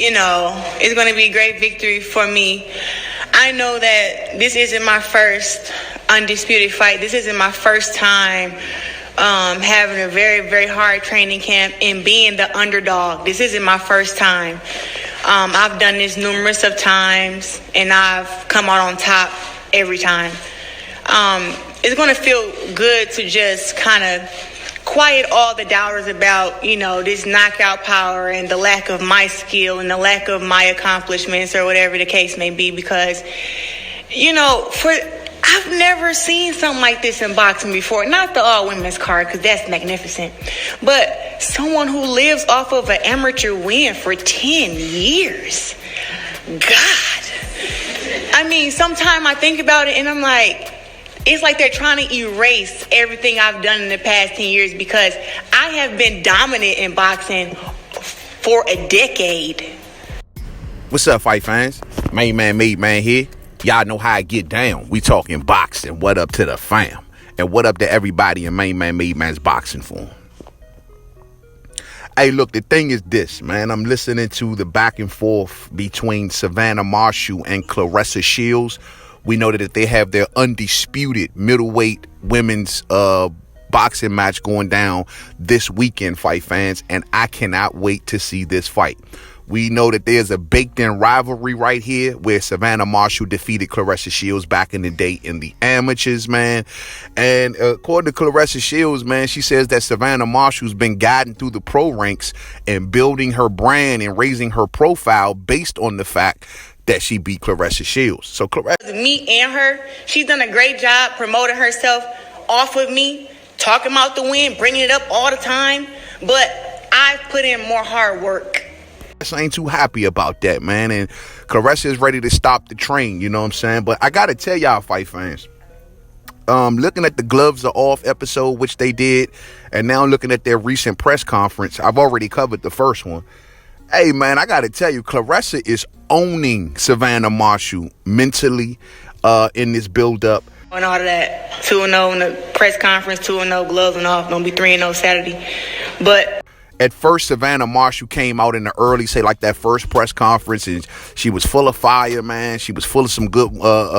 It's going to be a great victory for me. I know that this isn't my first Undisputed fight. This isn't my first time having a very, very hard training camp and being the underdog. This isn't my first time. I've done this numerous of times, and I've come out on top every time. It's going to feel good to just kind of quiet all the doubters about, this knockout power and the lack of my skill and the lack of my accomplishments or whatever the case may be, because, I've never seen something like this in boxing before. Not the all-women's card, because that's magnificent. But someone who lives off of an amateur win for 10 years. God. Sometimes I think about it and I'm like, it's like they're trying to erase everything I've done in the past 10 years, because I have been dominant in boxing for a decade. What's up, fight fans? Mainman Mademan here. Y'all know how I get down. We talking boxing. What up to the fam? And what up to everybody in Mainman Mademan's boxing form? Hey, look, the thing is this, man. I'm listening to the back and forth between Savannah Marshall and Claressa Shields. We know that they have their undisputed middleweight women's boxing match going down this weekend, fight fans, and I cannot wait to see this fight. We know that there's a baked-in rivalry right here where Savannah Marshall defeated Claressa Shields back in the day in the amateurs, man. And according to Claressa Shields, man, she says that Savannah Marshall's been guiding through the pro ranks and building her brand and raising her profile based on the fact that she beat Claressa Shields. So Claressa, me and her, she's done a great job promoting herself off of me, talking about the win, bringing it up all the time. But I've put in more hard work. I ain't too happy about that, man. And Claressa is ready to stop the train, you know what I'm saying? But I got to tell y'all, fight fans, looking at the Gloves Are Off episode, which they did, and now looking at their recent press conference, I've already covered the first one. Hey, man, I got to tell you, Claressa is owning Savannah Marshall mentally in this build-up. And all of that, 2-0 in the press conference, 2-0, Gloves and Off, gonna be 3-0 Saturday. But at first, Savannah Marshall came out in the early, say like that first press conference, and she was full of fire, man. She was full of some good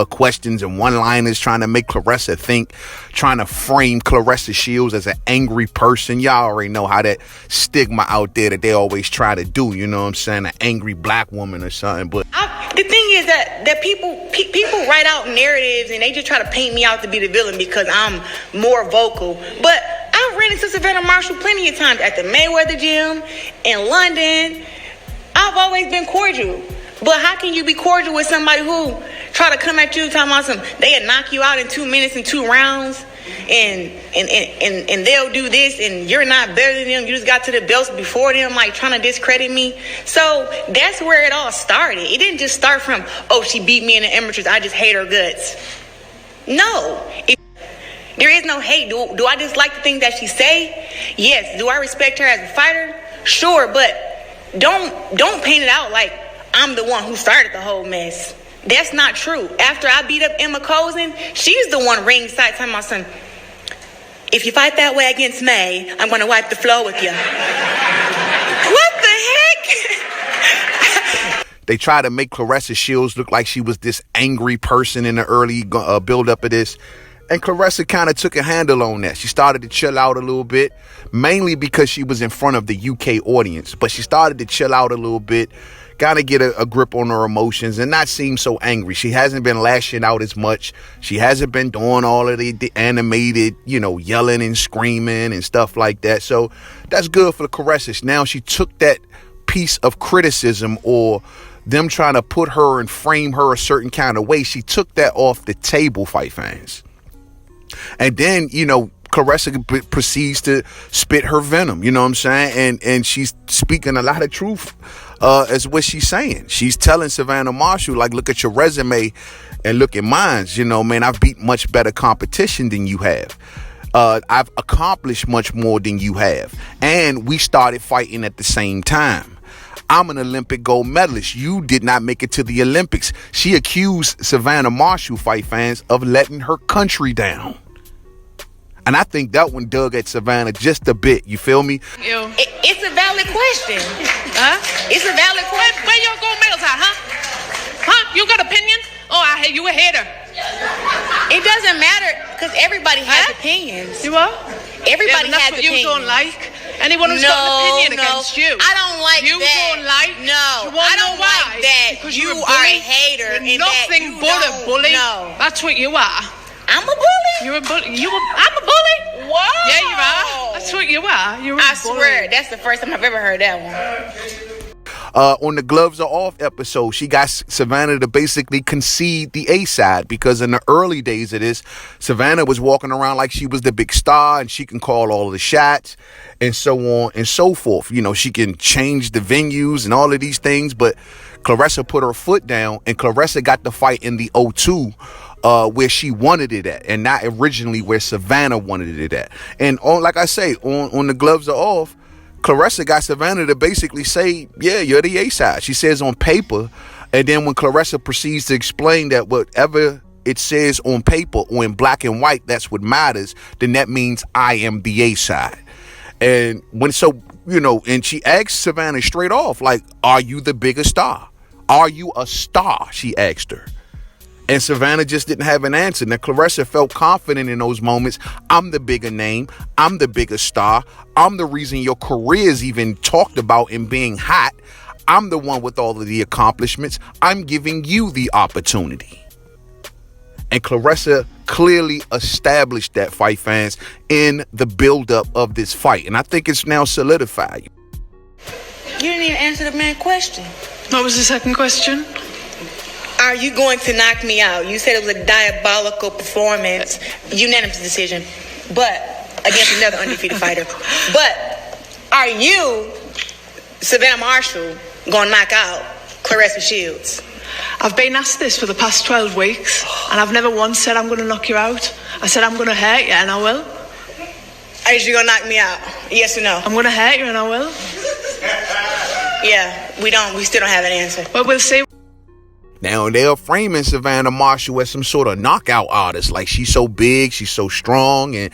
questions and one-liners, trying to make Claressa think, trying to frame Claressa Shields as an angry person. Y'all already know how that stigma out there that they always try to do, you know what I'm saying, an angry black woman or something. But the thing is that people write out narratives and they just try to paint me out to be the villain because I'm more vocal. But I've ran into Savannah Marshall plenty of times at the Mayweather gym, in London. I've always been cordial. But how can you be cordial with somebody who try to come at you talking about they'll knock you out in 2 minutes in 2 rounds and they'll do this and you're not better than them. You just got to the belts before them, like trying to discredit me. So that's where it all started. It didn't just start from, she beat me in the amateurs, I just hate her guts. No. There is no hate. Do I dislike the things that she say? Yes. Do I respect her as a fighter? Sure, but don't paint it out like I'm the one who started the whole mess. That's not true. After I beat up Emma Cozen, she's the one ringside telling my son, if you fight that way against May, I'm going to wipe the floor with you. What the heck? They try to make Claressa Shields look like she was this angry person in the early build-up of this. And Claressa kind of took a handle on that. She started to chill out a little bit, mainly because she was in front of the UK audience. But she started to chill out a little bit, kind of get a grip on her emotions and not seem so angry. She hasn't been lashing out as much. She hasn't been doing all of the animated, yelling and screaming and stuff like that. So that's good for the Claressa. Now she took that piece of criticism or them trying to put her and frame her a certain kind of way. She took that off the table, fight fans. And then, Claressa proceeds to spit her venom, you know what I'm saying? And she's speaking a lot of truth as what she's saying. She's telling Savannah Marshall, like, look at your resume and look at mine. Man, I've beat much better competition than you have. I've accomplished much more than you have. And we started fighting at the same time. I'm an Olympic gold medalist. You did not make it to the Olympics. She accused Savannah Marshall, fight fans, of letting her country down. And I think that one dug at Savannah just a bit. You feel me? It's a valid question. Huh? It's a valid question. Where your gold medals at, huh? Huh? You got opinion? Oh, I hate you a hater. It doesn't matter because everybody has opinions. You are? Everybody that's has what opinions. You don't like. Anyone who's got an opinion against you. I don't like you that. You don't like. No, you I don't why? like that. Because you you're are a hater. You're nothing but a bully. No. That's what you are. I'm a bully. You're a bully. I'm a bully. Whoa. Yeah, you are. That's what you are. You're a bully. I swear, that's the first time I've ever heard that one. On the Gloves Are Off episode, she got Savannah to basically concede the A side, because in the early days of this, Savannah was walking around like she was the big star and she can call all the shots and so on and so forth. You know, she can change the venues and all of these things, but Claressa put her foot down and Claressa got the fight in the O2 where she wanted it at, and not originally where Savannah wanted it at. And like I say, on the Gloves Are Off, Claressa got Savannah to basically say, yeah, you're the A-side. She says on paper, and then when Claressa proceeds to explain that whatever it says on paper or in black and white, that's what matters, then that means I am the A-side. And and she asked Savannah straight off, like, are you the bigger star? Are you a star? She asked her. And Savannah just didn't have an answer. Now, Claressa felt confident in those moments. I'm the bigger name. I'm the bigger star. I'm the reason your career is even talked about in being hot. I'm the one with all of the accomplishments. I'm giving you the opportunity. And Claressa clearly established that, fight fans, in the buildup of this fight. And I think it's now solidified. You didn't even answer the main question. What was the second question? Are you going to knock me out? You said it was a diabolical performance, unanimous decision, but against another undefeated fighter. But are you, Savannah Marshall, going to knock out Claressa Shields? I've been asked this for the past 12 weeks, and I've never once said I'm going to knock you out. I said I'm going to hurt you, and I will. Are you going to knock me out? Yes or no? I'm going to hurt you, and I will. Yeah, we still don't have an answer. But we'll see. Now, they're framing Savannah Marshall as some sort of knockout artist. Like, she's so big, she's so strong, and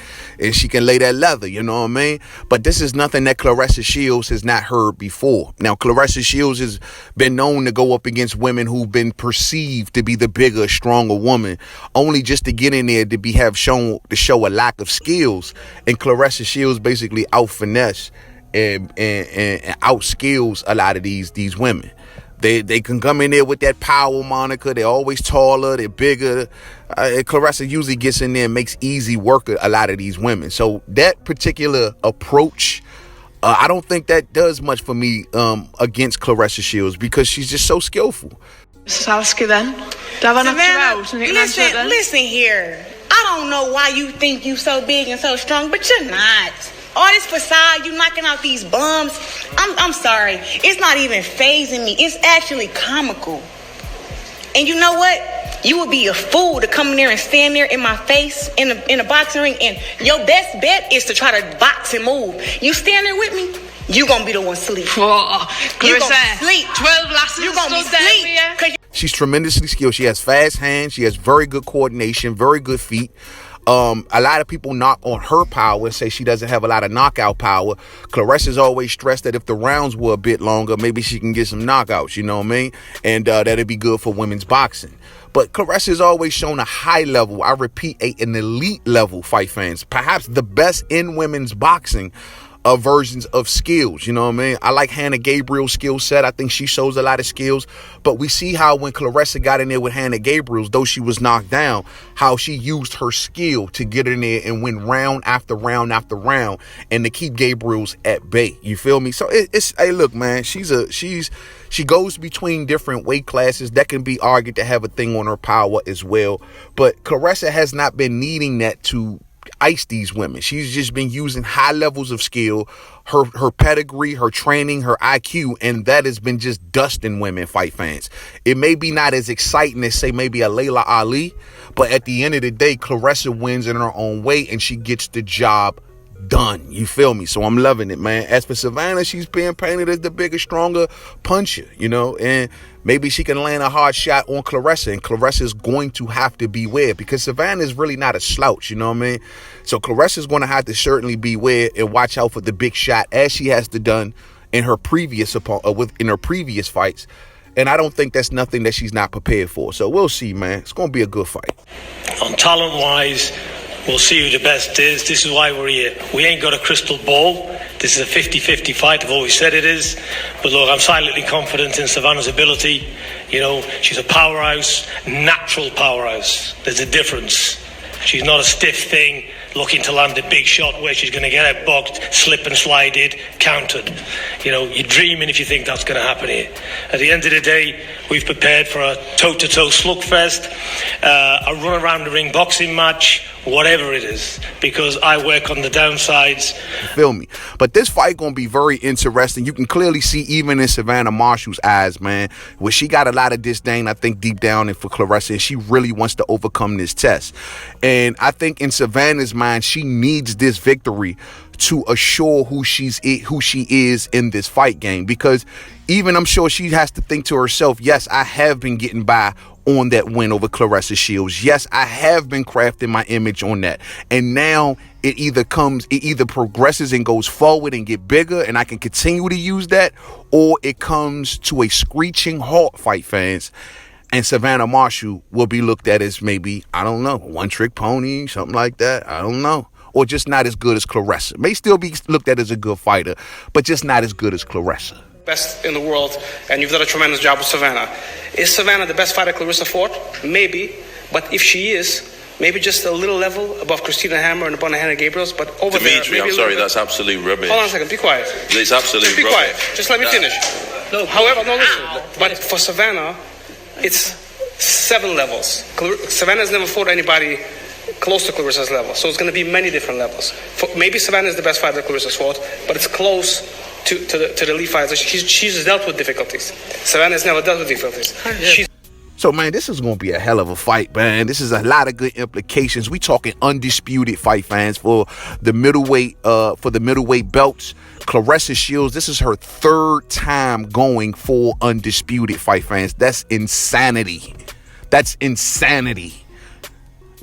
she can lay that leather, you know what I mean? But this is nothing that Claressa Shields has not heard before. Now, Claressa Shields has been known to go up against women who've been perceived to be the bigger, stronger woman, only just to get in there to show a lack of skills. And Claressa Shields basically out-finesse and out-skills a lot of these women. They can come in there with that power moniker. They're always taller. They're bigger. Claressa usually gets in there and makes easy work of a lot of these women. So that particular approach, I don't think that does much for me against Claressa Shields, because she's just so skillful. Just ask you then. Savannah, listen here. I don't know why you think you so big and so strong, but you're not. All this facade, you knocking out these bums. I'm sorry. It's not even fazing me. It's actually comical. And you know what? You would be a fool to come in there and stand there in my face in a boxing ring, and your best bet is to try to box and move. You stand there with me, you gonna be the one sleep. Oh, you gonna sleep. 12 lasses. You gonna be sleep. She's tremendously skilled. She has fast hands. She has very good coordination, very good feet. A lot of people knock on her power and say she doesn't have a lot of knockout power. Claressa's always stressed that if the rounds were a bit longer, maybe she can get some knockouts, you know what I mean? And that'd be good for women's boxing. But Claressa's always shown a high level, I repeat, an elite level, fight fans. Perhaps the best in women's boxing versions of skills, you know what I mean? I like Hannah Gabriel's skill set. I think she shows a lot of skills. But we see how when Claressa got in there with Hannah Gabriel's, though she was knocked down, how she used her skill to get in there and win round after round after round, and to keep Gabriel's at bay. You feel me? So hey, look, man, she goes between different weight classes. That can be argued to have a thing on her power as well. But Claressa has not been needing that to ice these women. She's just been using high levels of skill, her pedigree, her training, her IQ, and that has been just dusting women, fight fans. It may be not as exciting as, say, maybe a Layla Ali, but at the end of the day, Claressa wins in her own way, and she gets the job done. You feel me? So I'm loving it, man. As for Savannah, she's being painted as the bigger, stronger puncher, you know, and maybe she can land a hard shot on Claressa, and Claressa is going to have to beware because Savannah is really not a slouch, you know what I mean? So Claressa is going to have to certainly beware and watch out for the big shot, as she has done in her previous fights. And I don't think that's nothing that she's not prepared for. So we'll see, man. It's going to be a good fight. On talent-wise, we'll see who the best is. This is why we're here. We ain't got a crystal ball. This is a 50-50 fight. I've always said it is. But look, I'm silently confident in Savannah's ability. You know, she's a powerhouse, natural powerhouse. There's a difference. She's not a stiff thing looking to land a big shot where she's going to get outboxed, slip and slided, countered. You know, you're dreaming if you think that's going to happen here. At the end of the day, we've prepared for a toe-to-toe slugfest, a run-around-the-ring boxing match, whatever it is, because I work on the downsides. You feel me? But this fight going to be very interesting. You can clearly see even in Savannah Marshall's eyes, man, where she got a lot of disdain, I think, deep down for Claressa, and she really wants to overcome this test. And I think in Savannah's mind, she needs this victory to assure who she is in this fight game, because even I'm sure she has to think to herself, yes, I have been getting by on that win over Claressa Shields. Yes, I have been crafting my image on that. And now it either progresses and goes forward and get bigger and I can continue to use that, or it comes to a screeching halt, fight fans. And Savannah Marshall will be looked at as maybe, I don't know, one-trick pony, something like that. I don't know. Or just not as good as Claressa. May still be looked at as a good fighter, but just not as good as Claressa. Best in the world, and you've done a tremendous job with Savannah. Is Savannah the best fighter Claressa fought? Maybe. But if she is, maybe just a little level above Christina Hammer and above Hannah Gabriel's, but over Dimitri, there... I'm sorry, that's absolute rubbish. Hold on a second, be quiet. It's absolute Just be rubbish. quiet. Just let me finish. No, however, no, listen. But for Savannah, it's 7 levels. Savannah's never fought anybody close to Claressa's level, so it's going to be many different levels. Maybe Savannah is the best fighter Claressa's fought, but it's close to the elite fighters. She's dealt with difficulties. Savannah's never dealt with difficulties. So, man, this is going to be a hell of a fight, man. This is a lot of good implications. We talking undisputed, fight fans, for the middleweight belts. Claressa Shields, this is her 3rd time going for undisputed, fight fans. That's insanity. That's insanity.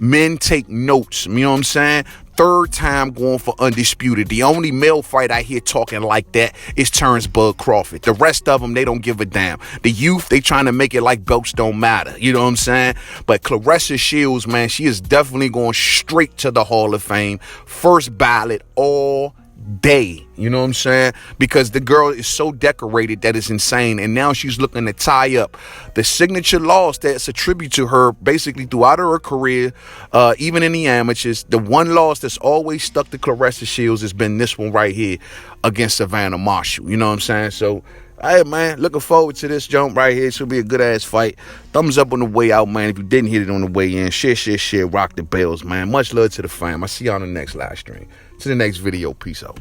Men take notes. You know what I'm saying? 3rd time going for undisputed. The only male fight I hear talking like that is Terrence Bud Crawford. The rest of them, they don't give a damn. The youth, they trying to make it like belts don't matter. You know what I'm saying? But Claressa Shields, man, she is definitely going straight to the Hall of Fame. First ballot all day. You know what I'm saying? Because the girl is so decorated that it's insane. And now she's looking to tie up the signature loss that's a tribute to her basically throughout her career, even in the amateurs. The one loss that's always stuck to Claressa Shields has been this one right here against Savannah Marshall. You know what I'm saying? So, hey, man, looking forward to this jump right here. It should be a good-ass fight. Thumbs up on the way out, man. If you didn't hit it on the way in, share. Rock the bells, man. Much love to the fam. I'll see you on the next live stream. To the next video. Peace out.